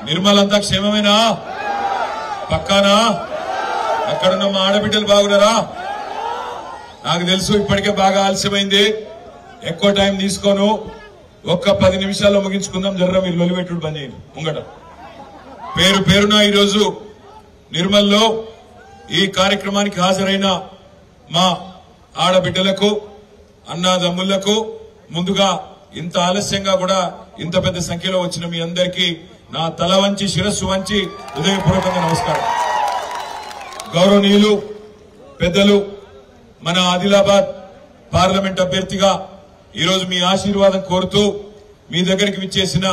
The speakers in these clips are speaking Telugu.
నిర్మల్ అంతా క్షేమమేనా? పక్కానా? అక్కడున్న మా ఆడబిడ్డలు బాగున్నారా? నాకు తెలుసు ఇప్పటికే బాగా ఆలస్యమైంది, ఎక్కువ టైం తీసుకోను. ఒక్క 10 నిమిషాల్లో ముగించుకుందాం. జర్ర మీరు లొలిపెట్టుడు బంద్ చేయండి ముంగట. పేరున ఈరోజు నిర్మల్లో ఈ కార్యక్రమానికి హాజరైన మా ఆడబిడ్డలకు, అన్నాదమ్ములకు ముందుగా ఇంత ఆలస్యంగా కూడా ఇంత పెద్ద సంఖ్యలో వచ్చిన మీ అందరికీ నా తల వంచి శిరస్సు వంచి హృదయపూర్వకంగా నమస్కారం. గౌరవనీయులు పెద్దలు, మన ఆదిలాబాద్ పార్లమెంట్ అభ్యర్థిగా ఈరోజు మీ ఆశీర్వాదం కోరుతూ మీ దగ్గరికి విచ్చేసిన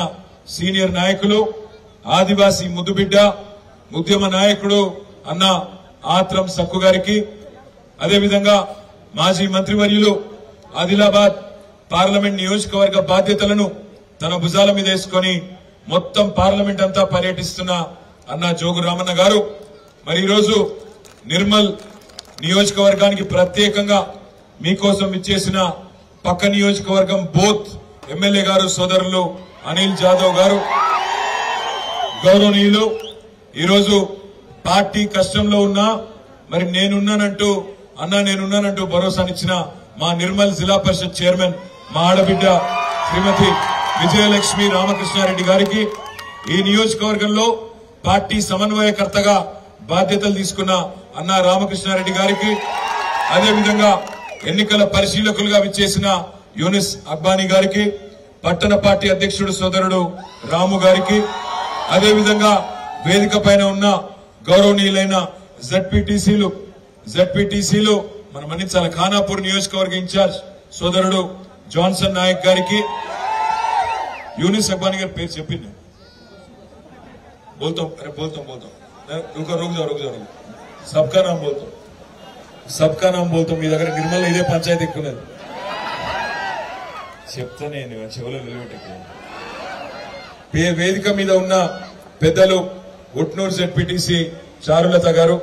సీనియర్ నాయకులు, ఆదివాసీ ముద్దుబిడ్డ, ఉద్యమ నాయకుడు అన్న ఆత్రం సక్కు గారికి, అదేవిధంగా మాజీ మంత్రివర్యులు ఆదిలాబాద్ పార్లమెంట్ నియోజకవర్గ బాధ్యతలను తన భుజాల మీద వేసుకుని మొత్తం పార్లమెంట్ అంతా పర్యటిస్తున్న అన్న జోగు రామన్న గారు, మరి ఈరోజు నిర్మల్ నియోజకవర్గానికి ప్రత్యేకంగా మీకోసం ఇచ్చేసిన పక్క నియోజకవర్గం బోత్ ఎమ్మెల్యే గారు సోదరులు అనిల్ జాదవ్ గారు, గౌరవనీయులు ఈరోజు పార్టీ కష్టంలో ఉన్నా మరి నేనున్నానంటూ భరోసానిచ్చిన మా నిర్మల్ జిల్లా పరిషత్ చైర్మన్ మా ఆడబిడ్డ శ్రీమతి విజయలక్ష్మి రామకృష్ణారెడ్డి గారికి, ఈ నియోజకవర్గంలో పార్టీ సమన్వయకర్తగా బాధ్యతలు తీసుకున్న అన్న రామకృష్ణారెడ్డి గారికి, అదేవిధంగా ఎన్నికల పరిశీలకులుగా విచ్చేసిన యూనిస్ అబ్బానీ గారికి, పట్టణ పార్టీ అధ్యక్షుడు సోదరుడు రాము గారికి, అదేవిధంగా వేదిక పైన ఉన్న గౌరవనీయులైన జడ్పీటీసీలు మన మన్నించాల ఖానాపూర్ నియోజకవర్గ ఇన్ఛార్జ్ సోదరుడు జాన్సన్ నాయక్ గారికి, యూనిస్ అబ్బానీ గారి పేరు చెప్పింది बोलता रुक जाओ सबका नाम बोलता మీ దగ్గర నిర్మల్ ఇదే పంచాయతీ ఎక్కున్నది చెప్తా నేను చెవులో నిలబెట్టుకున్నాను. వేదిక మీద ఉన్న పెద్దలు ఉట్నూరు జెడ్పీటీసీ చారులత గారు,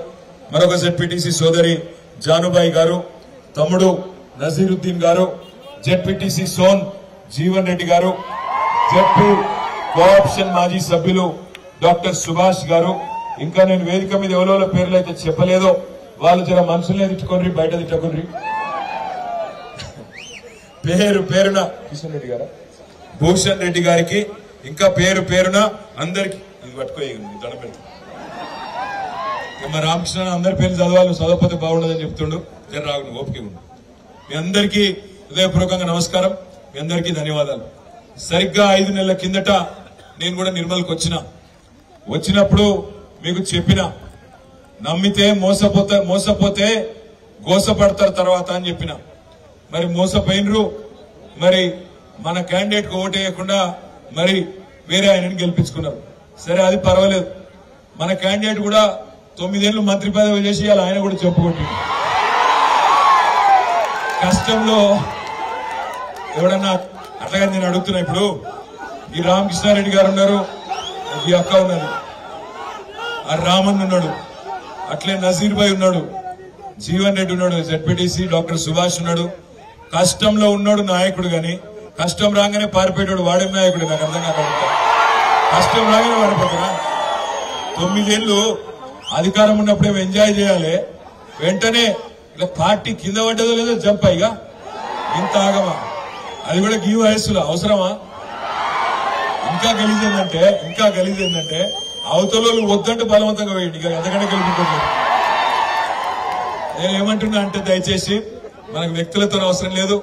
మరొక జెడ్పీటీసీ సోదరి జానుబాయి గారు, తమ్ముడు నజీరుద్దీన్ గారు, జెడ్పీటీసీ సోన్ జీవన్ రెడ్డి గారు, జెడ్పీ కోఆప్షన్ మాజీ సభ్యులు డాక్టర్ సుభాష్ గారు, ఇంకా నేను వేదిక మీద ఎవరో పేర్లు అయితే చెప్పలేదో వాళ్ళు జర మనుషులనే తిట్టుకోండి, బయట తిట్టుకోండి. పేరున కిషన్ రెడ్డి గారా, భూషణ్ రెడ్డి గారికి, ఇంకా పేరున అందరికి ఇది పట్టుకోయండి దండపెట్టి. మా రామకృష్ణ అందరి పేర్లు చదవాలి, చదవకపోతే బాగుండదని చెప్తుండు. జర రాగు ఓపిక ఉండు. మీ అందరికీ హృదయపూర్వకంగా నమస్కారం, మీ అందరికీ ధన్యవాదాలు. సరిగ్గా 5 నెలల కిందట నేను కూడా నిర్మల్కి వచ్చినప్పుడు మీకు చెప్పిన, నమ్మితే మోసపోతే గోసపడతారు తర్వాత అని చెప్పిన. మరి మోసపోయినరు, మరి మన క్యాండిడేట్ కు ఓటేయకుండా మరి వేరే ఆయనని గెలిపించుకున్నారు. సరే అది పర్వాలేదు, మన క్యాండిడేట్ కూడా 9 ఏళ్లు మంత్రి పదవి చేసి ఆయన కూడా చెప్పుకుంటుంది. కష్టంలో ఎవడన్నా అట్లాగే నేను అడుగుతున్నా. ఇప్పుడు ఈ రామకృష్ణారెడ్డి గారు ఉన్నారు, ఈ అక్క ఉన్నది, ఆ రామన్ ఉన్నాడు, అట్లే నజీర్ భాయ్ ఉన్నాడు, జీవన్ రెడ్డి ఉన్నాడు, జెడ్పీటీసీ డాక్టర్ సుభాష్ ఉన్నాడు. కష్టంలో ఉన్నాడు నాయకుడు, గాని కష్టం రాగానే పారిపోయాడు వాడే నాయకుడు. నాకు అర్థం కాదు, కష్టం రాగానే పారిపోతారా? 9 ఏళ్లు అధికారం ఉన్నప్పుడే ఎంజాయ్ చేయాలి, వెంటనే ఇలా పార్టీ కింద పడ్డదో లేదో జంప్ అయ్యిగా ఇంత ఆగమా? అది కూడా గీ వయస్సులో అవసరమా? ఇంకా గలీజేందంటే అవతల వద్దంటే బలవంతంగా వేయండి, ఇక ఎంతకంటే గెలుపుకుంటుంది. నేను ఏమంటున్నా అంటే, దయచేసి మనకు వ్యక్తులతో అవసరం లేదు,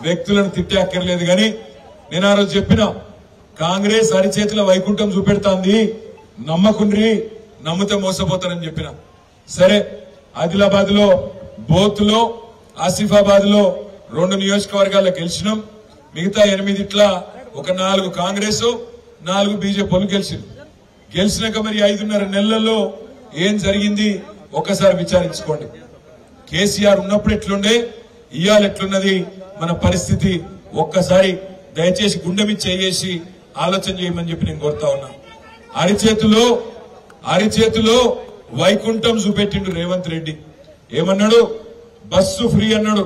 వ్యక్తులను తిట్టే అక్కర్లేదు. కానీ నేను ఆ రోజు చెప్పిన, కాంగ్రెస్ అరిచేతిలో వైకుంఠం చూపెడుతోంది, నమ్మకుండ్రి, నమ్మితే మోసపోతారని చెప్పిన. సరే, ఆదిలాబాద్ లో, బోత్ లో, ఆసిఫాబాద్ లో 2 నియోజకవర్గాల్లో గెలిచినాం. మిగతా 8 ఒక 4 కాంగ్రెస్, 4 బీజేపీలు గెలిచినాక మరి 5.5 నెలల్లో ఏం జరిగింది ఒక్కసారి విచారించుకోండి. కేసీఆర్ ఉన్నప్పుడు ఎట్లుండే, ఇవాళ ఎట్లున్నది మన పరిస్థితి ఒక్కసారి దయచేసి గుండె మీద చేసి ఆలోచన చేయమని చెప్పి నేను కోరుతా ఉన్నా. అరిచేతిలో వైకుంఠం చూపెట్టిండు రేవంత్ రెడ్డి. ఏమన్నాడు? బస్సు ఫ్రీ అన్నాడు,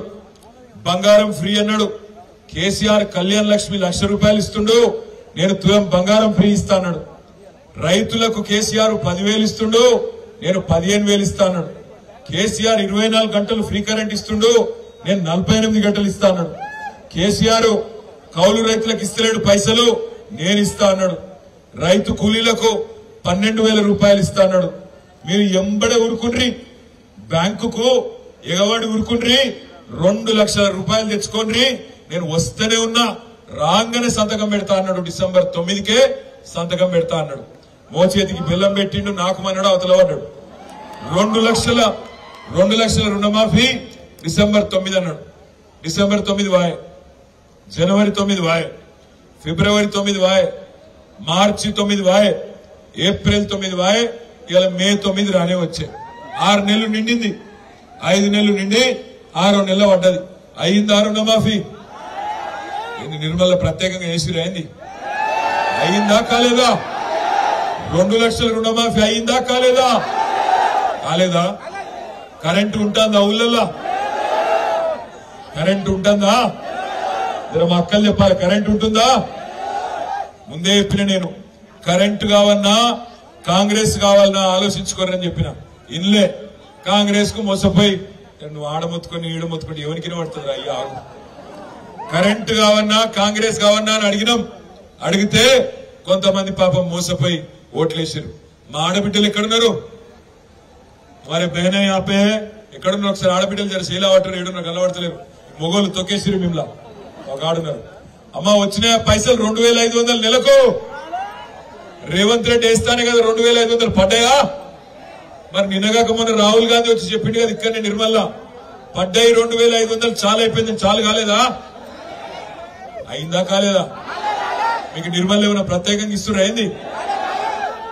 బంగారం ఫ్రీ అన్నాడు. కేసీఆర్ కళ్యాణ్ లక్ష్మి ₹1,00,000 ఇస్తుండు, నేను తులం బంగారం ఫ్రీ ఇస్తా అన్నాడు. రైతులకు కేసీఆర్ 10,000 ఇస్తుండు, నేను 15,000 ఇస్తా అన్నాడు. కేసీఆర్ 24 గంటలు ఫ్రీ కరెంట్ ఇస్తుండు, నేను 48 గంటలు ఇస్తా అన్నాడు. కేసీఆర్ కౌలు రైతులకు ఇస్తలేడు పైసలు, నేను ఇస్తా అన్నాడు. రైతు కూలీలకు 12,000 రూపాయలు ఇస్తా అన్నాడు. మీరు ఎంబడే ఉరుకుండ్రి, బ్యాంకుకు ఎగవాడి ఉరుకుండ్రి, 2 లక్షల రూపాయలు తెచ్చుకోండి, నేను వస్తూనే ఉన్నా, రాగానే సంతకం పెడతా అన్నాడు. డిసెంబర్ 9కే సంతకం పెడతా అన్నాడు. మోచేతికి బెల్లం పెట్టిండు, నాకు మన్నాడు, అవతల పడ్డాడు. 2 లక్షల రుణమాఫీ డిసెంబర్ 9 అన్నాడు. డిసెంబర్ 9 వాయ్, జనవరి 9 వాయ్, ఫిబ్రవరి 9 వాయ్, మార్చి 9 వాయ్, ఏప్రిల్ 9 వాయ్, ఇలా మే 9 రానే వచ్చాయి. 6 నెలలు నిండింది. 5 నెలలు నిండి 6వ నెల పడ్డది. అయిందా రుణమాఫీ? నిర్మల ప్రత్యేకంగా వేసిరు, అయింది? అయిందా కాలేదా? 2 లక్షల రుణమాఫీ అయిందా కాలేదా? కాలేదా? కరెంటు ఉంటుందా ఊళ్ళల్లో? కరెంటు ఉంటుందా? మా అక్కలు చెప్పాలి, కరెంటు ఉంటుందా? ముందే చెప్పిన నేను, కరెంటు కావన్నా కాంగ్రెస్ కావాలన్నా ఆలోచించుకోరని చెప్పిన. ఇన్లే కాంగ్రెస్ కు మోసపోయి నువ్వు ఆడమొత్తుకొని ఈడమొత్తుకొని ఎవరికి పడుతుంది అయ్యా. కరెంటు కావన్నా కాంగ్రెస్ కావన్నా అని అడిగినాం. అడిగితే కొంతమంది పాపం మోసపోయి ఓట్లేసారు. మా ఆడబిడ్డలు ఎక్కడున్నారు? మరి బహనే ఆపే ఎక్కడున్నారు? ఒకసారి ఆడబిడ్డలు జర శీలా పట్టారు, ఏడున్నారు, కలవడతలేరు. మొగోళ్ళు తొక్కేసిరు మిమ్లా. ఒక ఆడున్నారు. అమ్మ వచ్చిన పైసలు 2,500 నెలకు రేవంత్ రెడ్డి వేస్తానే కదా 2,500 పడ్డాయా? మరి నిన్నగాక మొన్న రాహుల్ గాంధీ వచ్చి చెప్పిండు కదా ఇక్కడనే నిర్మల్లా, పడ్డాయి 2,500, చాలా అయిపోయింది. చాలు కాలేదా? అయిందా కాలేదా? మీకు నిర్మల్ ఏమైనా ప్రత్యేకంగా ఇస్తున్నారు? అయింది?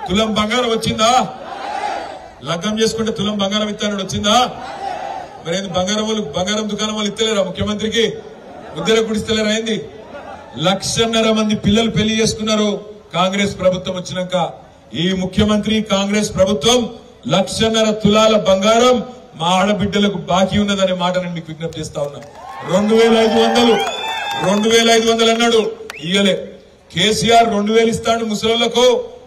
తులం బంగారం వచ్చిందా? లగ్గం చేసుకుంటే తులం బంగారం ఇస్తానని వచ్చిందా? మరి ఏంది బంగారం దుకాణం వాళ్ళు ఇస్తలేరా ముఖ్యమంత్రికి? ఉద్దర కుడిస్తలేరా? అయింది? 1,50,000 మంది పిల్లలు పెళ్లి చేసుకున్నారు కాంగ్రెస్ ప్రభుత్వం వచ్చినాక. ఈ ముఖ్యమంత్రి కాంగ్రెస్ ప్రభుత్వం 1,50,000 తులాల బంగారం మా ఆడబిడ్డలకు బాకీ ఉన్నదనే మాట నేను మీకు విజ్ఞప్తి చేస్తా ఉన్నా. 2,500 అన్నాడు, ఇయ్యలే. కేసీఆర్ 2,000 ఇస్తాడు ముసలోళ్లకు,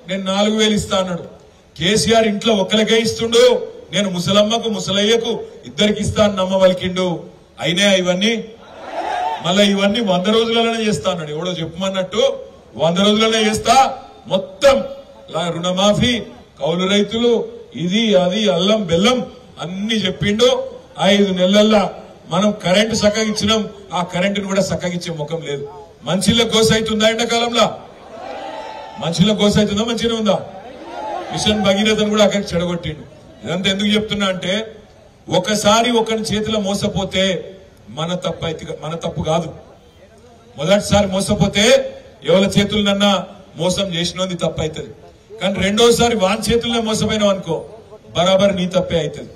నేను 4,000 ఇస్తా అన్నాడు. కేసీఆర్ ఇంట్లో ఒక్కరికే ఇస్తుండు, నేను ముసలమ్మకు ముసలయ్యకు ఇద్దరికి ఇస్తా అని నమ్మ వలికిండు. అయినా ఇవన్నీ మళ్ళా ఇవన్నీ 100 రోజులలోనే చేస్తా అన్నాడు. ఎవడో చెప్పమన్నట్టు 100 రోజులనే చేస్తా, మొత్తం రుణమాఫీ, కౌలు రైతులు, ఇది అది అల్లం బెల్లం అన్ని చెప్పిండు. 5 నెలల్లో మనం కరెంటు చక్కగిచ్చినాం, ఆ కరెంటును కూడా చక్కగిచ్చే ముఖం లేదు. మంచిలో గోస అవుతుందా? ఎండాకాలంలో మంచిలో గోస అవుతుందా? మంచిగా ఉందా? మిషన్ భగీరథను కూడా అక్కడికి చెడగొట్టిండు. ఇదంతా ఎందుకు చెప్తున్నా అంటే, ఒకసారి ఒకరి చేతిలో మోసపోతే మన తప్పు కాదు. మొదటిసారి మోసపోతే ఎవరి చేతులనన్నా మోసం చేసినోంది తప్పు అవుతుంది. కానీ రెండోసారి వాని చేతుల్లో మోసపోయినావు అనుకో, బరాబర్ నీ తప్పే అవుతుంది.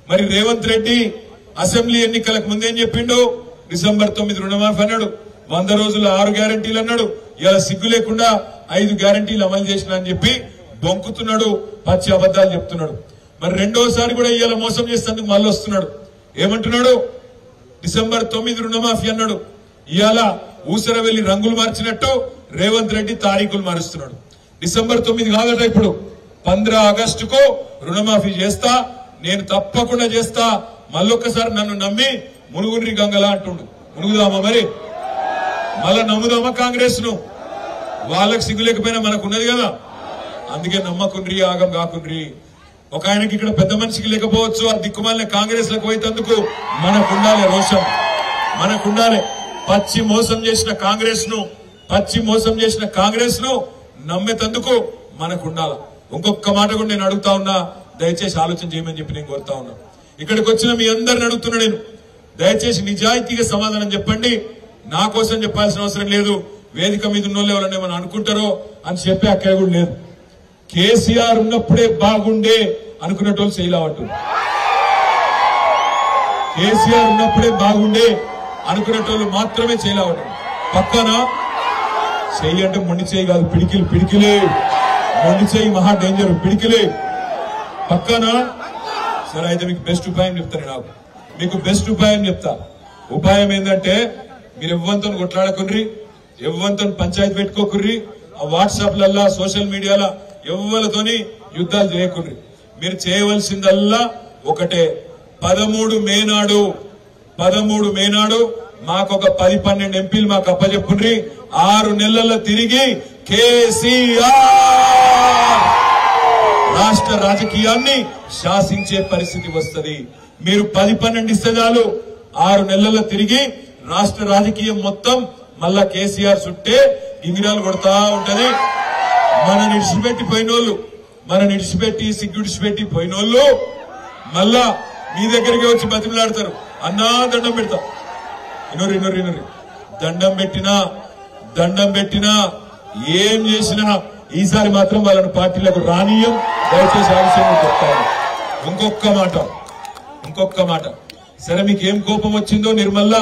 మరి రేవంత్ రెడ్డి అసెంబ్లీ ఎన్నికలకు ముందేం చెప్పిండు? డిసెంబర్ 9 రుణమాఫీ అన్నాడు, 100 రోజుల్లో 6 గ్యారంటీలు అన్నాడు. ఇలా సిగ్గు లేకుండా 5 గ్యారంటీలు అమలు చేసిన అని చెప్పి బొంకుతున్నాడు, పచ్చి అబద్దాలు చెప్తున్నాడు. మరి రెండోసారి కూడా ఇవాళ మోసం చేసేందుకు మళ్ళీ వస్తున్నాడు. ఏమంటున్నాడు? డిసెంబర్ 9 రుణమాఫీ అన్నాడు, ఇవాళ ఊసర వెళ్లి రంగులు మార్చినట్టు రేవంత్ రెడ్డి తారీఖులు మారుస్తున్నాడు. డిసెంబర్ 9 కాదట, ఇప్పుడు 15 ఆగస్టుకు రుణమాఫీ చేస్తా, నేను తప్పకుండా చేస్తా, మళ్ళొక్కసారి నన్ను నమ్మి మునుగుండ్రి గంగలా అంటుండు. మునుగుదామా? మరి మళ్ళా నమ్ముదామా కాంగ్రెస్ ను? వాళ్ళకి సిగ్గులేకపోయినా మనకు ఉన్నది కదా, అందుకే నమ్మకుండ్రి, ఆగం కాకుండ్రి. ఒక ఆయనకి ఇక్కడ పెద్ద మనిషికి లేకపోవచ్చు, ఆ దిక్కుమాలిన కాంగ్రెస్ లకు పోయేందుకు మనకుండాలి రోషం, మనకుండాలి. పచ్చి మోసం చేసిన కాంగ్రెస్ ను నమ్మేందుకు మనకుండాలి. ఇంకొక మాట కూడా నేను అడుగుతా ఉన్నా, దయచేసి ఆలోచన చేయమని చెప్పి నేను కోరుతా ఉన్నా. ఇక్కడికి వచ్చిన మీ అందరిని అడుగుతున్నా నేను, దయచేసి నిజాయితీగా సమాధానం చెప్పండి. నా కోసం చెప్పాల్సిన అవసరం లేదు, వేదిక మీద ఉన్న వాళ్ళు ఎవరన్నా ఏమన్నా అనుకుంటారో అని చెప్పి అక్కడ కూడా లేదు. కేసీఆర్ ఉన్నప్పుడే బాగుండే అనుకున్నటోళ్ళు చేయలేవట్టు. కేసీఆర్ ఉన్నప్పుడే బాగుండే అనుకున్నటోళ్ళు మాత్రమే చేయలేవట్టు. పక్కన చెయ్యి అంటే మొండి చేయి కాదు, పిడికిలే. మొండి చేయి మహా డేంజర్, పిడికిలే పక్కన. సరే అయితే మీకు బెస్ట్ ఉపాయం చెప్తాను. నాకు మీకు బెస్ట్ ఉపాయం చెప్తా. ఉపాయం ఏంటంటే, మీరు ఎవ్వంతో కొట్లాడకుర్రి, ఎవ్వంతో పంచాయతీ పెట్టుకోకుర్రి. ఆ వాట్సాప్ లల్లా సోషల్ మీడియాలో ఎవ్వలతోని యుద్ధాలు చేయకుండ్రి. మీరు చేయవలసిందల్లా ఒకటే, 13 మే నాడు మాకొక 10-12 ఎంపీలు మాకు అప్పచెప్పుండ్రి. 6 నెలల్లో తిరిగి కేసీఆర్ రాష్ట్ర రాజకీయాన్ని శాసించే పరిస్థితి వస్తుంది. మీరు 10-12 ఇస్తే చాలు, 6 నెలల్లో తిరిగి రాష్ట్ర రాజకీయం మొత్తం మళ్ళా కేసీఆర్ చుట్టే గింగిరాలు కొడతా ఉంటది. మన నిడిచిపెట్టి సిగ్గుడిచిపెట్టి పోయినోళ్ళు మళ్ళా మీ దగ్గరికి వచ్చి బతిమలాడతారు. అన్నా దండం పెడతా, ఇనురి దండం పెట్టినా ఏం చేసినా ఈసారి మాత్రం వాళ్ళని పార్టీలకు రానియం. దయచేసి ఆలస్యం చెప్తాను. ఇంకొక్క మాట సరే, మీకు ఏం కోపం వచ్చిందో నిర్మల్లా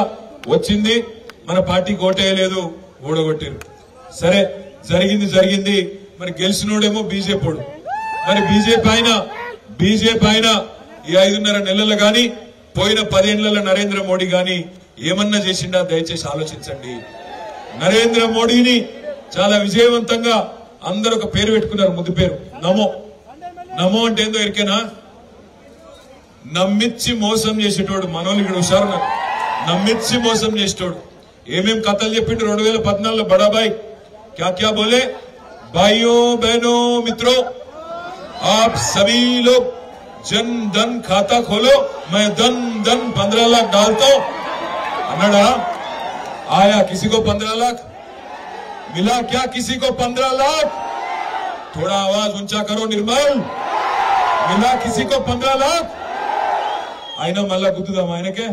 వచ్చింది, మన పార్టీకి ఓటేయలేదు, ఓడగొట్టారు. సరే, జరిగింది. మరి గెలిచినోడేమో బీజేపీ. మరి బీజేపీ అయిన ఈ 5.5 నెలలు గాని పోయిన 10 ఏళ్ల నరేంద్ర మోడీ గాని ఏమన్నా చేసిండా? దయచేసి ఆలోచించండి. నరేంద్ర మోడీని చాలా విజయవంతంగా అందరూ ఒక పేరు పెట్టుకున్నారు, ముద్దు పేరు నమో అంటే ఏందో ఎరికేనా? నమ్మిచ్చి మోసం చేసేటోడు. మనోళ్ళు ఇక్కడ హుషారు, నమ్మిచ్చి మోసం చేసేటోడు. ఏమేం కథలు చెప్పిండు 2014లో బడాబాయ్ क्या बोले? भाइयों बहनों मित्रों, आप सभी लोग जन धन खाता खोलो, मैं धन 15 लाख डालता हूं अन्नाडा. आया किसी को 15 लाख? मिला क्या किसी को 15 लाख? थोड़ा आवाज ऊंचा करो निर्मल. मिला किसी को 15 लाख? आईना मल्ला गुद्दुदाम ఆయనకే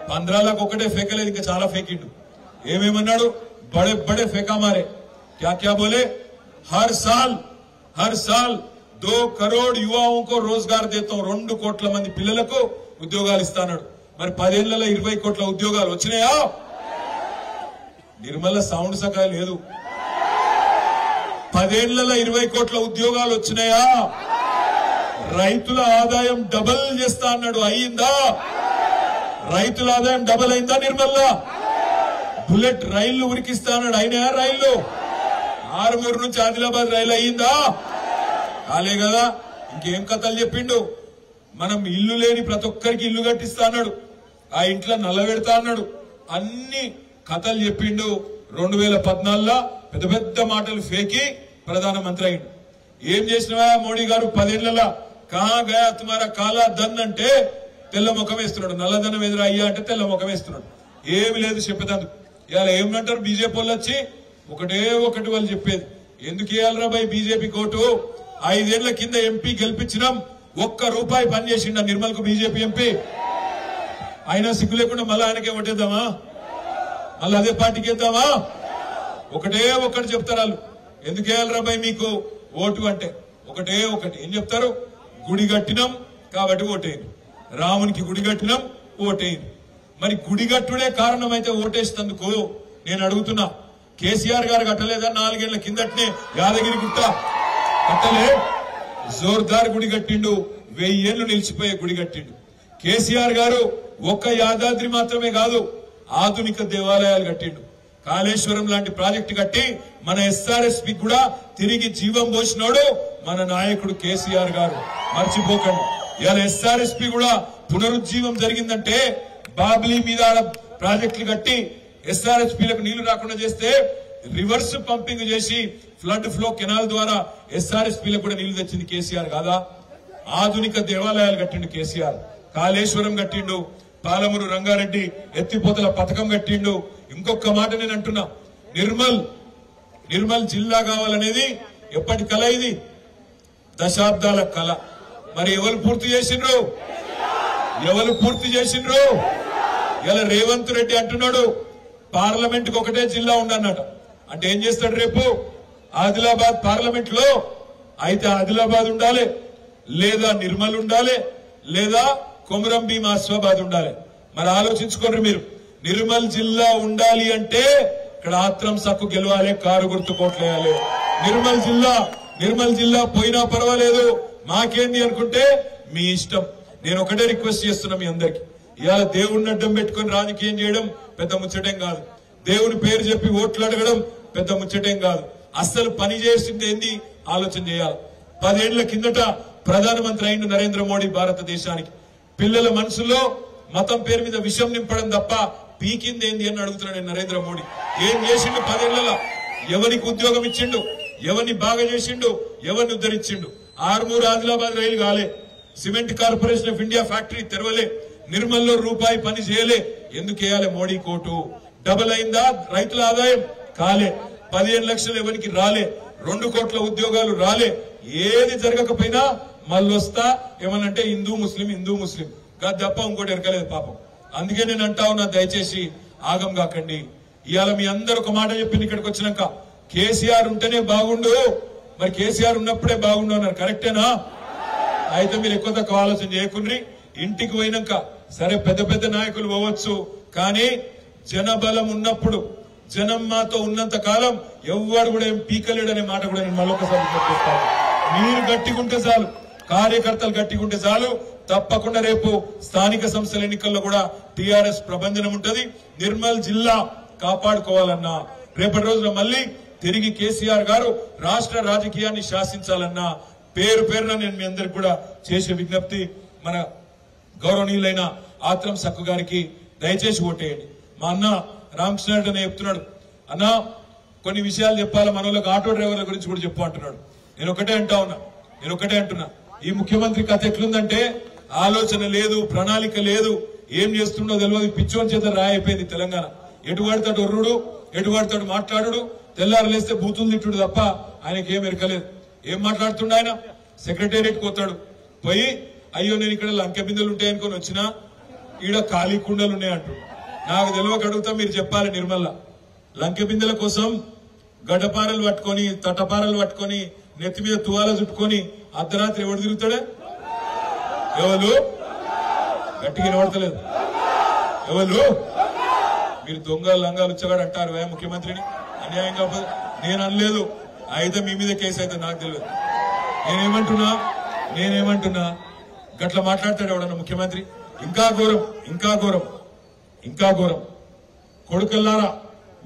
15 लाख ఒకటే ఫేకలేదు, ఇంకా చాలా ఫేకిండు. ఏమేమన్నాడు? बड़े बड़े फेंका मारे. क्या बोले? हर साल 2 करोड़ युवाओं को रोजगार देता हूं. 2 కోట్ల మంది పిల్లలకు ఉద్యోగాలు ఇస్తాడు. మరి 10 ఏళ్లలో 20 కోట్ల ఉద్యోగాలు వచ్చినాయా? నిర్మల సౌండ్ సగా లేదు. 10 ఏళ్లలో 20 కోట్ల ఉద్యోగాలు వచ్చినాయా? రైతుల ఆదాయం డబల్ చేస్తా అన్నాడు, అయ్యిందా? రైతుల ఆదాయం డబల్ అయిందా నిర్మల్లా? బుల్లెట్ రైళ్లు ఉరికిస్తా అన్నాడు, అయినా రైళ్లు? ఆరుమూరు నుంచి ఆదిలాబాద్ రైలు అయ్యిందా? కాలే కదా. ఇంకేం కథలు చెప్పిండు? మనం ఇల్లు లేని ప్రతి ఒక్కరికి ఇల్లు కట్టిస్తా అన్నాడు, ఆ ఇంట్లో నల్లబెడతా అన్నాడు, అన్ని కథలు చెప్పిండు. 2014లో పెద్ద పెద్ద మాటలు ఫేకి ప్రధానమంత్రి అయిండు. ఏం చేసినవా మోడీ గారు 10 ఏళ్లలో? కహా గయా తుమారా కాలా ధన్ అంటే తెల్ల ముఖం వేస్తున్నాడు, నల్లధనం ఎదురు అయ్యా అంటే తెల్ల ముఖం వేస్తున్నాడు. ఏమి లేదు చెప్పేదందుకు. ఇవాళ ఏమంటారు బీజేపీ వాళ్ళు వచ్చి? ఒకటే ఒకటి వాళ్ళు చెప్పేది, ఎందుకు వేయాలరా భయ్ బీజేపీ కోటు? 5 ఏళ్ల కింద ఎంపీ గెలిపించినాం, ₹1 పనిచేసిండ నిర్మల్ కు బీజేపీ ఎంపీ. అయినా సిగ్గు లేకుండా మళ్ళీ ఆయనకే ఓటేద్దామా? మళ్ళీ అదే పార్టీకి వేద్దామా? ఒకటే ఒకటి చెప్తారు వాళ్ళు. ఎందుకు వేయాలరా భయ్ మీకు ఓటు అంటే ఒకటే ఒకటి. ఏం చెప్తారు? గుడి కట్టినాం కాబట్టి ఓటేయండి, రామునికి గుడి కట్టినాం ఓటేయండి. మరి గుడిగట్టుడే కారణమైతే ఓటేసినందుకు నేను అడుగుతున్నా, కేసీఆర్ గారు కట్టలేదా 4 ఏళ్ల కిందటనే యాదగిరి గుట్ట? కట్టలే. జోర్దార్ గుడి కట్టిండు, 1000 ఏళ్లు నిలిచిపోయే గుడి కట్టిండు. కేసీఆర్ గారు ఒక్క యాదాద్రి మాత్రమే కాదు, ఆధునిక దేవాలయాలు కట్టిండు. కాళేశ్వరం లాంటి ప్రాజెక్టు కట్టి మన ఎస్ఆర్ఎస్పీ కూడా తిరిగి జీవం పోసినోడు మన నాయకుడు కేసీఆర్ గారు, మర్చిపోకండి. ఇవాళ ఎస్ఆర్ఎస్పీ కూడా పునరుజ్జీవం జరిగిందంటే బాబ్లీ మీద ప్రాజెక్టులు కట్టి ఎస్ఆర్ఎస్పీలకు నీళ్లు రాకుండా చేస్తే రివర్స్ పంపింగ్ చేసి ఫ్లడ్ ఫ్లో కెనాల్ ద్వారా ఎస్ఆర్ఎస్పీలకు కూడా నీళ్లు తెచ్చింది కేసీఆర్ కాదా? ఆధునిక దేవాలయాలు కట్టిండు కేసీఆర్, కాళేశ్వరం కట్టిండు, పాలమూరు రంగారెడ్డి ఎత్తిపోతల పథకం కట్టిండు. ఇంకొక మాట నేను అంటున్నా, నిర్మల్ జిల్లా కావాలనేది ఎప్పటి కళ? ఇది దశాబ్దాల కళ. మరి ఎవరు పూర్తి చేసిండ్రు? ఇలా రేవంత్ రెడ్డి అంటున్నాడు పార్లమెంట్ కు ఒకటే జిల్లా ఉండన్నట. అంటే ఏం చేస్తాడు రేపు? ఆదిలాబాద్ పార్లమెంట్ లో అయితే ఆదిలాబాద్ ఉండాలి, లేదా నిర్మల్ ఉండాలి, లేదా కొమరం భీం ఆసిఫాబాద్ ఉండాలి. మరి ఆలోచించుకోండి మీరు. నిర్మల్ జిల్లా ఉండాలి అంటే ఇక్కడ ఆత్రం సక్కు గెలవాలి, కారు గుర్తు కోట్లేయాలి. నిర్మల్ జిల్లా పోయినా పర్వాలేదు, మాకేంది అనుకుంటే మీ ఇష్టం. నేను ఒకటే రిక్వెస్ట్ చేస్తున్నా మీ అందరికి, ఇవాళ దేవుడిని అడ్డం పెట్టుకుని రాజకీయం చేయడం పెద్ద ముచ్చటేం కాదు, దేవుని పేరు చెప్పి ఓట్లు అడగడం పెద్ద ముచ్చటేం కాదు. అస్సలు పని చేసింది ఏంది? ఆలోచన చేయాలి. 10 ఏళ్ల కిందట ప్రధానమంత్రి అయిన నరేంద్ర మోడీ భారతదేశానికి పిల్లల మనసులో మతం పేరు మీద విషం నింపడం తప్ప పీకింది ఏంది అని అడుగుతున్నాడు నరేంద్ర మోడీ. ఏం చేసిండు 10 ఏళ్లలో? ఎవరికి ఉద్యోగం ఇచ్చిండు? ఎవరిని బాగా చేసిండు? ఎవరిని ఉద్ధరించిండు? ఆర్మూర్ ఆదిలాబాద్ రైలు కాలే, cement corporation of India factory తెరవలే, నిర్మల్లో రూపాయి పని చేయలే. ఎందుకు వేయాలి మోడీ కోటు? డబుల్ అయిందా రైతుల ఆదాయం? కాలే. 15 లక్షలు ఎవరికి రాలే, 2 కోట్ల ఉద్యోగాలు రాలే. ఏది జరగకపోయినా మళ్ళొస్తా ఏమనంటే హిందూ ముస్లిం హిందూ ముస్లిం కాదు తప్ప ఇంకోటి ఎరకలేదు పాపం. అందుకే నేను అంటా ఉన్నా, దయచేసి ఆగం కాకండి. ఇవాళ మీ అందరు ఒక మాట చెప్పింది ఇక్కడికి వచ్చినాక, కేసీఆర్ ఉంటేనే బాగుండు, మరి కేసీఆర్ ఉన్నప్పుడే బాగుండు అన్నారు. కరెక్టేనా? అయితే మీరు ఎక్కువ తక్కువ ఆలోచన చేయకుండ్రి. ఇంటికి పోయినాక సరే పెద్ద పెద్ద నాయకులు పోవచ్చు, కానీ జనబలం ఉన్నప్పుడు, జనం మాతో ఉన్నంత కాలం ఎవ్వడు కూడా ఏం పీకలేడనే మాట కూడా నేను మళ్ళొకసారి చెప్తాను. మీరు గట్టిగుంటే చాలు, కార్యకర్తలు గట్టిగుంటే చాలు, తప్పకుండా రేపు స్థానిక సంస్థల ఎన్నికల్లో కూడా టీఆర్ఎస్ ప్రభంజనం ఉంటది. నిర్మల్ జిల్లా కాపాడుకోవాలన్నా, రేపటి రోజున మళ్ళీ తిరిగి కేసీఆర్ గారు రాష్ట్ర రాజకీయాన్ని శాసించాలన్నా పేరు పేరున నేను మీ అందరికి కూడా చేసే విజ్ఞప్తి, మన గౌరవనీయులైన ఆత్రం సక్కు గారికి దయచేసి ఓటేయండి. మా అన్న రామకృష్ణ అనే చెప్తున్నాడు, అన్న కొన్ని విషయాలు చెప్పాలి మనోళ్ళకి, ఆటో డ్రైవర్ల గురించి కూడా చెప్పు అంటున్నాడు. నేను ఒకటే అంటున్నా, ఈ ముఖ్యమంత్రి కథ ఎట్లుందంటే ఆలోచన లేదు, ప్రణాళిక లేదు, ఏం చేస్తుండో తెలియదు, పిచ్చోని చేత రాయిపోయింది తెలంగాణ. ఎటు పడతాడు ఒర్రుడు, ఎటు పడతాడు మాట్లాడు, తెల్లారు లేస్తే బూతులు తిట్టుడు తప్ప ఆయనకి ఏం ఎరకలేదు. ఏం మాట్లాడుతుండ ఆయన? సెక్రటేరియట్ పోతాడు, పోయి అయ్యో నేను ఇక్కడ లంకె బిందెలు ఉంటాయనుకొని వచ్చినా ఈడ ఖాళీ కుండలు ఉన్నాయంటూ. నాకు తెలియక అడుగుతా, మీరు చెప్పాలి. నిర్మల్లా లంకె బిందెల కోసం గడ్డపారలు పట్టుకొని తటపారలు పట్టుకొని నెత్తి మీద తువాల చుట్టుకొని అర్ధరాత్రి ఎవడు తిరుగుతాడే? ఎవరు? గట్టిగా నిలబడతలేదు. ఎవరు? మీరు దొంగ లంగాలు వచ్చాడు అంటారు ముఖ్యమంత్రిని అన్యాయం కాకపోతే. నేను అనలేదు, అయితే మీ మీద కేసు అయితే నాకు తెలియదు. నేనేమంటున్నా గట్ల మాట్లాడతాడు ఎవడన్నా ముఖ్యమంత్రి? ఇంకా ఘోరం కొడుకల్లారా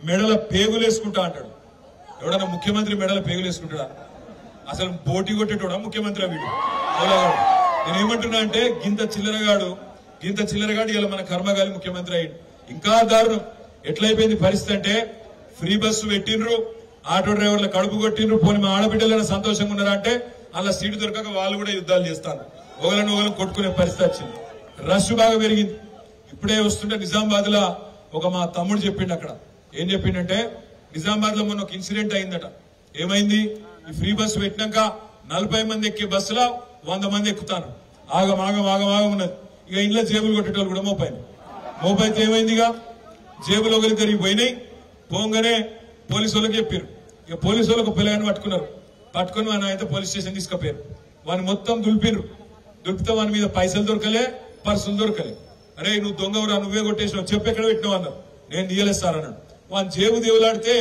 మెడల పేగులేసుకుంటా అంటాడు. ఎవడన్నా ముఖ్యమంత్రి మెడల పేగులేసుకుంటాడా? అసలు పోటీ కొట్టేటోడా ముఖ్యమంత్రి? వీడు నేనేమంటున్నా అంటే గింత చిల్లరగాడు ఇలా మన కర్మగాలి ముఖ్యమంత్రి అయ్యిండు. ఇంకా దారుణం ఎట్లయిపోయింది పరిస్థితి అంటే, ఫ్రీ బస్సు పెట్టినరు, ఆటో డ్రైవర్ల కడుపు కొట్టినరు, పోనీ మా ఆడబిడ్డలైనా సంతోషంగా ఉన్నారా అంటే అలా సీటు దొరకక వాళ్ళు కూడా యుద్ధాలు చేస్తాను, ఒకరిని కొట్టుకునే పరిస్థితి వచ్చింది. రష్ బాగా పెరిగింది. ఇప్పుడే వస్తుంటే నిజామాబాద్ లో ఒక మా తమ్ముడు చెప్పిండు, అక్కడ ఏం చెప్పిండంటే నిజామాబాద్ లో మొన్న ఒక ఇన్సిడెంట్ అయిందట. ఏమైంది? ఈ ఫ్రీ బస్సు పెట్టినాక 40 మంది ఎక్కే బస్సులో 100 మంది ఎక్కుతాను. ఆగం ఉన్నది. ఇక ఇంట్లో జేబులు కొట్టేటోళ్ళు కూడా మోపైతే ఏమైందిగా, జేబులు ఒకరిద్దరికి పోయినాయి. పోగానే పోలీసు వాళ్ళకి చెప్పారు. ఇక పోలీసు వాళ్ళకు పిల్లగాని పట్టుకుని వాడిని అయితే పోలీస్ స్టేషన్ తీసుకుపోయారు. వాడిని మొత్తం దులిపితే వాని మీద పైసలు దొరకలే, పర్సులు దొరకలే. అరే నువ్వు దొంగవరా, నువ్వే కొట్టేసినావు, చెప్పు ఎక్కడ పెట్టినావు అన్నారు. నేను తీయలేదు సార్ అన్నాడు. వాని జేబు దేవులాడితే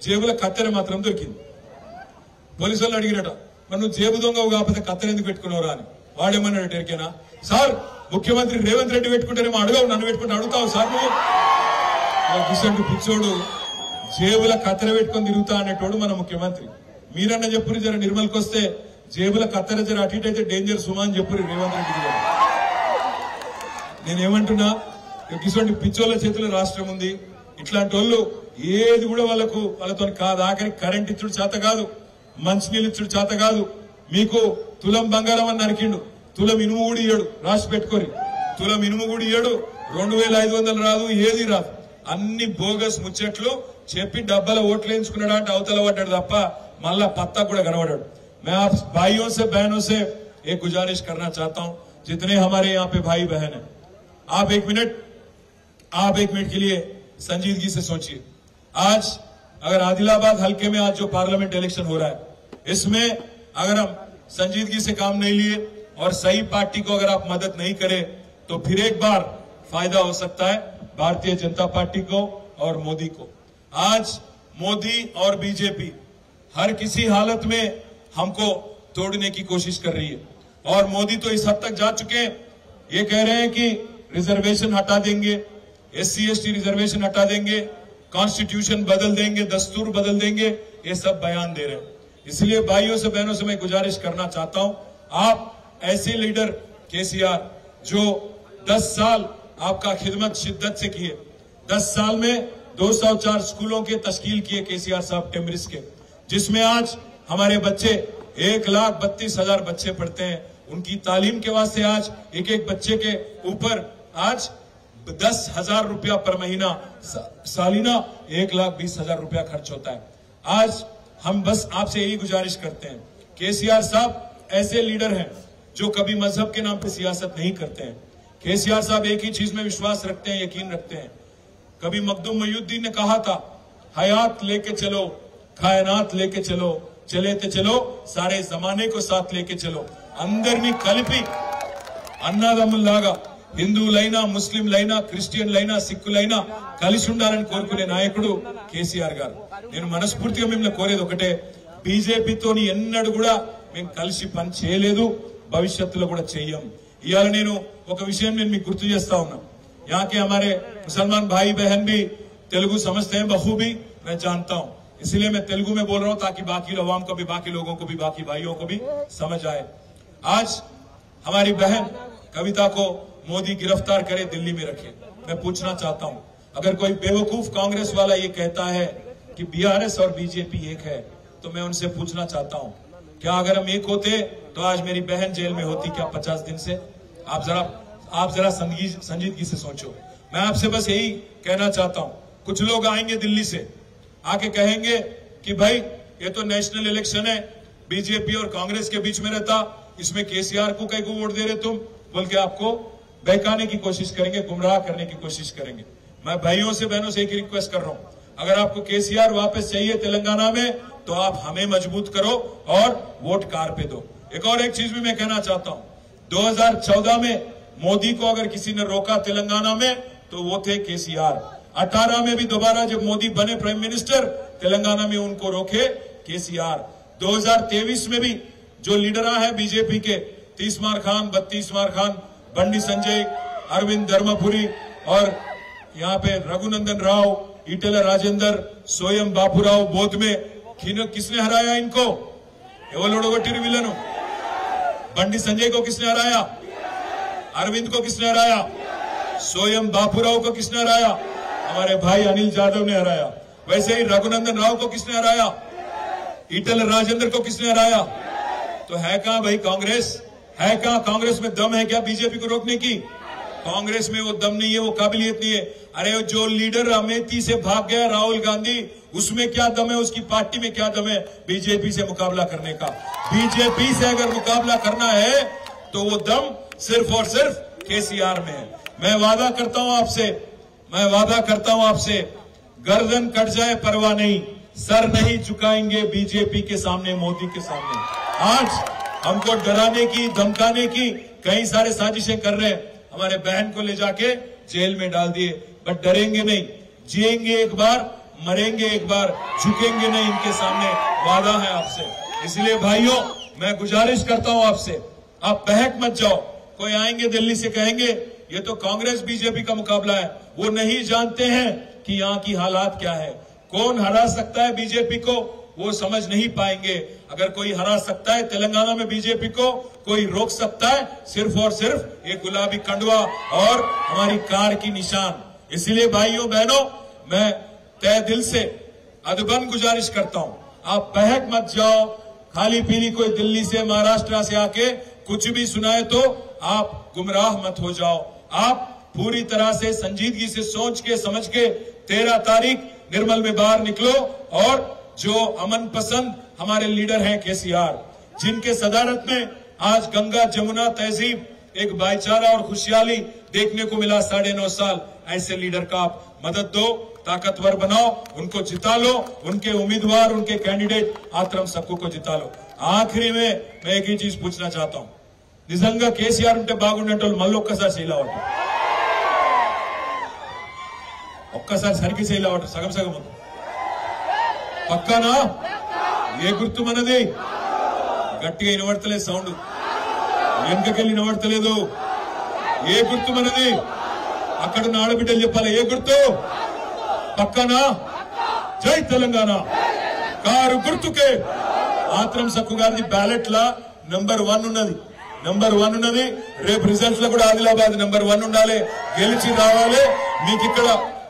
జేబులో కత్తెర మాత్రం దొరికింది. పోలీసు వాళ్ళు అడిగినట, మరి నువ్వు జేబు దొంగవు కాకపోతే కత్తెర ఎందుకు పెట్టుకున్నావురా అని. వాడేమన్నాడు, ఎరికేనా సార్ ముఖ్యమంత్రి రేవంత్ రెడ్డి పెట్టుకుంటేనేమో అడగవు, నన్ను పెట్టుకుంటే అడుగుతావు సార్ నువ్వు? కిషోడు పిచ్చోడు జేబుల కత్తెర పెట్టుకొని తిరుగుతా అనేటోడు మన ముఖ్యమంత్రి. మీరన్నా చెప్పురు జర నిర్మల్కి వస్తే జేబుల కత్తెర జర అటు ఇటు అయితే డేంజర్ సుమా అని చెప్పురు రేవంత్ రెడ్డి గారు. నేనేమంటున్నా, కిషోడి పిచ్చోళ్ల చేతిలో రాష్ట్రం ఉంది. ఇట్లాంటి వాళ్ళు ఏది కూడా వాళ్ళతో కాదు. ఆఖరికి కరెంట్ ఇచ్చుడు చేత కాదు, మంచినీళ్ళు ఇచ్చుడు చేత కాదు. మీకు తులం బంగారం అని నరికిండు, తులం ఇనుము కూడా ఇయ్యడు. రాసి పెట్టుకోరి, తులం ఇనుము కూడా ఇయ్యడు. 2500 రాదు, ఏది రాదు. అన్ని బోగస్ ముచ్చట్లు చెప్పి డబ్బాల ఓట్లు వేయించుకున్నాడు అంటే అవతల పడ్డాడు తప్ప మళ్ళా పత్తా కూడా కనబడ్డాడు. मैं आप भाइयों से बहनों से एक गुजारिश करना चाहता हूं, जितने हमारे यहाँ पे भाई बहन हैं, आप एक मिनट के लिए संजीदगी से सोचिए. आज अगर आदिलाबाद हल्के में आज जो पार्लियामेंट इलेक्शन हो रहा है, इसमें अगर हम संजीदगी से काम नहीं लिए और सही पार्टी को अगर आप मदद नहीं करें तो फिर एक बार फायदा हो सकता है भारतीय जनता पार्टी को और मोदी को. आज मोदी और बीजेपी हर किसी हालत में हमको तोड़ने की कोशिश कर रही है और मोदी तो इस हद तक जा चुके हैं, ये कह रहे हैं कि रिजर्वेशन हटा देंगे, SC ST रिजर्वेशन हटा देंगे, कॉन्स्टिट्यूशन बदल देंगे, दस्तूर बदल देंगे, ये सब बयान दे रहे हैं. इसलिए भाइयों से बहनों से मैं गुजारिश करना चाहता हूं, आप ऐसे लीडर केसीआर जो 10 साल आपका खिदमत शिद्दत से किए, 10 साल में 204 स्कूलों के तश्कील किए केसीआर साहब टिमरिस के, जिसमें आज हमारे बच्चे 1,32,000 बच्चे पढ़ते हैं। उनकी तालीम के वास्ते आज एक एक बच्चे के ऊपर आज 10,000 रुपया पर महीना, सालीना 1,20,000 रुपया खर्च होता है। आज हम बस आपसे यही गुजारिश करते हैं, केसीआर साहब ऐसे लीडर हैं जो कभी मजहब के नाम पे सियासत नहीं करते हैं। केसीआर साहब एक ही चीज में विश्वास रखते हैं, यकीन रखते हैं। कभी मखदूम मोइनुद्दीन ने कहा था, हयात लेके चलो, कायनात लेके चलो, चले ते चलो, सारे जमाने को साथ लेके चलो। अंदरनी కలిపి అన్నదమ్ముల్లాగా హిందువులైనా, ముస్లింలైనా, క్రిస్టియన్లైనా, సిక్కులైనా కలిసి ఉండాలని కోరుకునే నాయకుడు కేసీఆర్ గారు. నేను మనస్ఫూర్తిగా మిమ్మల్ని కోరేది ఒకటే, బీజేపీతోని ఎన్నడూ కూడా మేము కలిసి పని చేయలేదు, భవిష్యత్తులో కూడా చెయ్యం. ఇవాళ నేను ఒక విషయం నేను మీకు గుర్తు చేస్తా ఉన్నా, यहाँ के हमारे मुसलमान भाई बहन भी तेलुगु समझते हैं बखूबी, मैं जानता हूं, इसलिए मैं तेलुगु में बोल रहा हूं ताकि बाकी अवाम को भी, बाकी लोगों को भी, बाकी भाइयों को भी समझ आए। आज हमारी बहन कविता को मोदी गिरफ्तार करे, दिल्ली में रखे। मैं पूछना चाहता हूं, अगर कोई बेवकूफ कांग्रेस वाला ये कहता है कि बीआरएस और बीजेपी एक है, तो मैं उनसे पूछना चाहता हूं, क्या अगर हम एक होते तो आज मेरी बहन जेल में होती क्या 50 दिन से? आप जरा संजीदगी से सोचो। मैं आपसे बस यही कहना चाहता हूं, कुछ लोग आएंगे दिल्ली से, आके कहेंगे कि भाई ये तो नेशनल इलेक्शन है, बीजेपी और कांग्रेस के बीच में रहता, इसमें केसीआर को कई को वोट दे रहे तुम, बोल के आपको बहकाने की कोशिश करेंगे, गुमराह करने की कोशिश करेंगे। मैं भाइयों से बहनों से एक रिक्वेस्ट कर रहा हूं, अगर आपको केसीआर वापस चाहिए तेलंगाना में, तो आप हमें मजबूत करो और वोट कार पे दो। एक और एक चीज भी मैं कहना चाहता हूं, 2014 में मोदी को अगर किसी ने रोका तेलंगाना में तो वो थे केसीआर। 18 में भी दोबारा जब मोदी बने प्राइम मिनिस्टर, तेलंगाना में उनको रोके केसीआर। 2023 में भी जो लीडर हैं बीजेपी के, 30 मार खान, 32 मार खान, बंडी संजय, अरविंद धर्मपुरी और यहाँ पे रघुनंदन राव, ईटेला राजेंद्र, स्वयं बापूराव बोध में किसने हराया इनको? एवलोडोगोटी विलन बंडी संजय को किसने हराया? अरविंद को किसने हराया? स्वयं बापूराव को किसने हराया? हमारे भाई अनिल जाधव ने हराया। वैसे ही रघुनंदन राव को किसने हराया? ईटल राजेंद्र को किसने हराया? तो है कहां भाई कांग्रेस? है कहां? कांग्रेस में दम है क्या बीजेपी को रोकने की? कांग्रेस में वो दम नहीं है, वो काबिलियत नहीं है। अरे जो लीडर अमेठी से भाग गया राहुल गांधी, उसमें क्या दम है? उसकी पार्टी में क्या दम है बीजेपी से मुकाबला करने का? बीजेपी से अगर मुकाबला करना है तो वो दम सिर्फ और सिर्फ केसीआर में है। मैं वादा करता हूं आपसे, गर्दन कट जाए परवाह नहीं, सर नहीं झुकाएंगे बीजेपी के सामने, मोदी के सामने। आज हमको डराने की, धमकाने की कई सारे साजिशें कर रहे हैं, हमारे बहन को ले जाके जेल में डाल दिए, बट डरेंगे नहीं, जिएंगे एक बार, मरेंगे एक बार, झुकेंगे नहीं इनके सामने, वादा है आपसे। इसलिए भाइयों, मैं गुजारिश करता हूं आपसे, आप बहक मत जाओ। कोई आएंगे दिल्ली से कहेंगे ये तो कांग्रेस बीजेपी का मुकाबला है, वो नहीं जानते हैं कि यहाँ की हालात क्या है, कौन हरा सकता है बीजेपी को, वो समझ नहीं पाएंगे। अगर कोई हरा सकता है तेलंगाना में बीजेपी को, कोई रोक सकता है सिर्फ और सिर्फ एक गुलाबी कंडवा और हमारी कार की निशान। इसलिए भाइयों बहनों, मैं तय दिल से अदबन गुजारिश करता हूं, आप बहक मत जाओ। खाली पीली कोई दिल्ली से, महाराष्ट्र से आके कुछ भी सुनाए तो आप गुमराह मत हो जाओ। आप पूरी तरह से संजीदगी से सोच के समझ के 13 तारीख निर्मल में बाहर निकलो और जो अमन पसंद हमारे लीडर हैं केसीआर, जिनके सदारत में आज गंगा जमुना तहजीब, एक भाईचारा और खुशहाली देखने को मिला 9.5 साल, ऐसे लीडर का आप मदद दो, ताकतवर बनाओ, उनको जिता लो, उनके उम्मीदवार, उनके कैंडिडेट आत्रम सक्कू को जिता लो। आखिरी में मैं एक ही चीज पूछना चाहता हूं, నిజంగా కేసీఆర్ ఉంటే బాగుండేటోళ్ళు మళ్ళీ ఒక్కసారి చేయలేవట, ఒక్కసారి సరికి చేయలేవట, సగం సగం పక్కానా? ఏ గుర్తు మనది? గట్టిగా వినబడతలేదు సౌండ్, వెనుకకెళ్ళి వినబడతలేదు. ఏ గుర్తు మనది? అక్కడున్న ఆడబిడ్డలు చెప్పాలి, ఏ గుర్తు? పక్కానా? జై తెలంగాణ. కారు గుర్తుకే ఆత్రం సక్కు గారిది బ్యాలెట్ లా నంబర్ 1 ఉన్నది. రేపు రిజల్ట్స్ లో కూడా ఆదిలాబాద్ నంబర్ 1 ఉండాలి, గెలిచి రావాలి.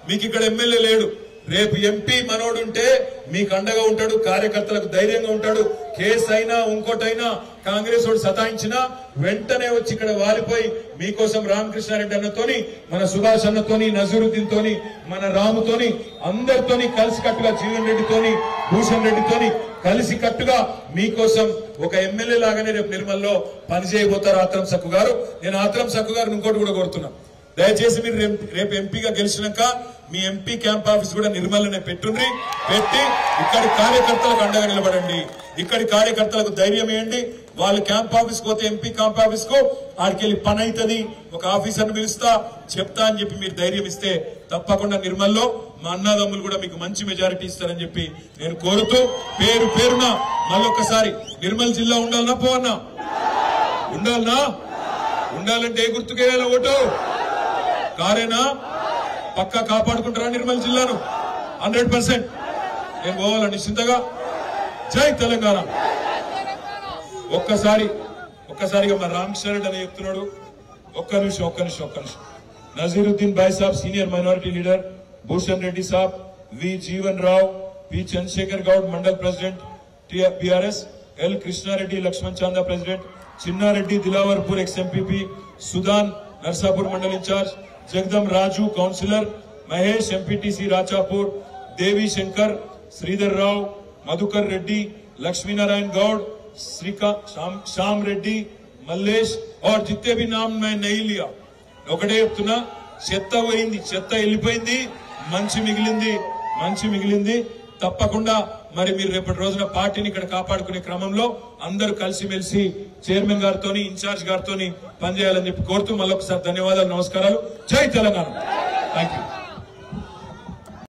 మీకు ఇక్కడ ఎమ్మెల్యే లేడు, రేపు ఎంపీ మనోడు ఉంటే మీకు అండగా ఉంటాడు, కార్యకర్తలకు ధైర్యంగా ఉంటాడు. కేసు అయినా ఇంకోటైనా కాంగ్రెస్ వాడు సతాయించినా వెంటనే వచ్చి ఇక్కడ వాలిపోయి మీకోసం రామకృష్ణారెడ్డి అన్నతోని, మన సుభాష్ అన్నతోని, నజరుద్దీన్ తోని, మన రాముతోని, అందరితోని కలిసికట్టుగా, జీవన్ రెడ్డితోని, భూషణ్ రెడ్డితోని కలిసికట్టుగా మీకోసం ఒక ఎమ్మెల్యే లాగానే రేపు నిర్మల్లో పనిచేయబోతారు ఆత్రం సక్కు గారు. నేను ఆత్రం సక్కు గారు ఇంకోటి కూడా కోరుతున్నా, దయచేసి మీరు రేపు ఎంపీగా గెలిచినాక మీ ఎంపీ క్యాంప్ ఆఫీస్ కూడా నిర్మల్లోనే పెట్టి ఇక్కడి కార్యకర్తలకు అండగా నిలబడండి, ఇక్కడి కార్యకర్తలకు ధైర్యం వేయండి. వాళ్ళు క్యాంప్ ఆఫీస్ పోతే ఎంపీ క్యాంప్ ఆఫీస్ కు ఆడికెళ్ళి పని అవుతుంది, ఒక ఆఫీసర్ని పిలుస్తా చెప్తా అని చెప్పి మీరు ధైర్యం ఇస్తే తప్పకుండా నిర్మల్లో మా అన్నదమ్ములు కూడా మీకు మంచి మెజారిటీ ఇస్తారని చెప్పి నేను కోరుతూ, పేరున మళ్ళొక్కసారి నిర్మల్ జిల్లా ఉండాలన్నా పోవన్నా, ఉండాలంటే ఏ గుర్తుకేయాలి ఓటు? కారేనా? పక్కా కాపాడుకుంటారా నిర్మల్ జిల్లాను? 100% నేను పోవాలా నిశ్చింతగా. జై తెలంగాణ. ఒక్కసారిగా మా రామకృష్ణారెడ్డి అని చెప్తున్నాడు. ఒక్క నిమిషం. నజీరుద్దీన్ భాయ్ సాబ్ senior minority leader, Bhushan Reddy సాబ్, V Jeevan Rao, P Chandrashekar Goud mandal president BRS, L Krishna Reddy Lakshman Chanda president, Chinna Reddy Dilawarpur ex MPP, Sudan Narsapur mandal incharge, Jagadam Raju councillor, Mahesh MPTC Rachapur, Devi Shankar, Shridhar Rao, Madhukar Reddy, Lakshmi Narayan Goud, Shyam Reddy, Mallesh और जितने भी नाम मैं नहीं लिया ఒకటే చెప్తున్నా, చెత్త పోయింది, చెత్త వెళ్ళిపోయింది, మంచి మిగిలింది. తప్పకుండా మరి మీరు రేపటి రోజున పార్టీని ఇక్కడ కాపాడుకునే క్రమంలో అందరూ కలిసిమెలిసి చైర్మన్ గారితోని, ఇన్ఛార్జ్ గారితోని పనిచేయాలని చెప్పి కోరుతూ మళ్ళొకసారి ధన్యవాదాలు, నమస్కారాలు. జై తెలంగాణ. Thank you.